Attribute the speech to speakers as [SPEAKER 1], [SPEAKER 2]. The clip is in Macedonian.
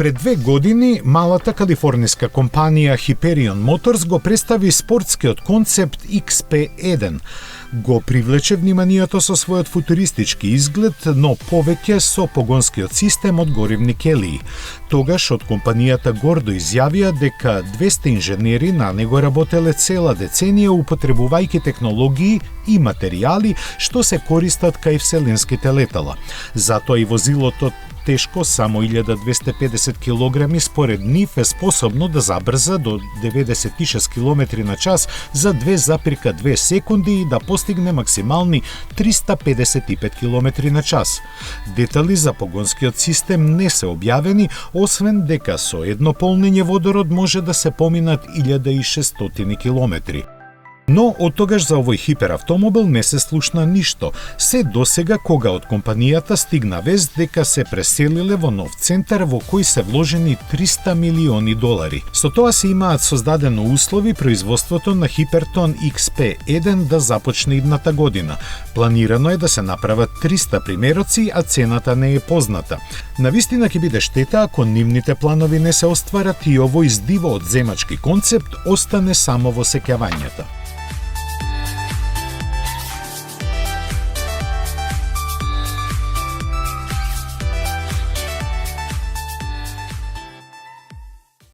[SPEAKER 1] Пред 2 години, малата калифорниска компанија Hyperion Motors го представи спортскиот концепт XP1. Го привлече вниманието со својот футуристички изглед, но повеќе со погонскиот систем од горивни келии. Тогаш од компанијата гордо изјавија дека 200 инженери на него работеле цела деценија употребувајќи технологии и материјали што се користат кај вселенските летала. Затоа и возилото тешко само 1250 кг според нив е способно да забрза до 96 км на час за 2,2 секунди и да постигне максимални 355 км на час. Детали за погонскиот систем не се објавени, освен дека со едно полнење водород може да се поминат 1600 км. Но од тогаш за овој хиперавтомобил не се слушна ништо, се досега кога од компанијата стигна вест дека се преселиле во нов центар во кој се вложени $300 милиони. Со тоа се имаат создадено услови производството на Hyperton XP1 да започне идната година. Планирано е да се направат 300 примероци, а цената не е позната. Навистина ќе биде штета ако нивните планови не се остварат и овој здиво од земачки концепт остане само во сеќавањата.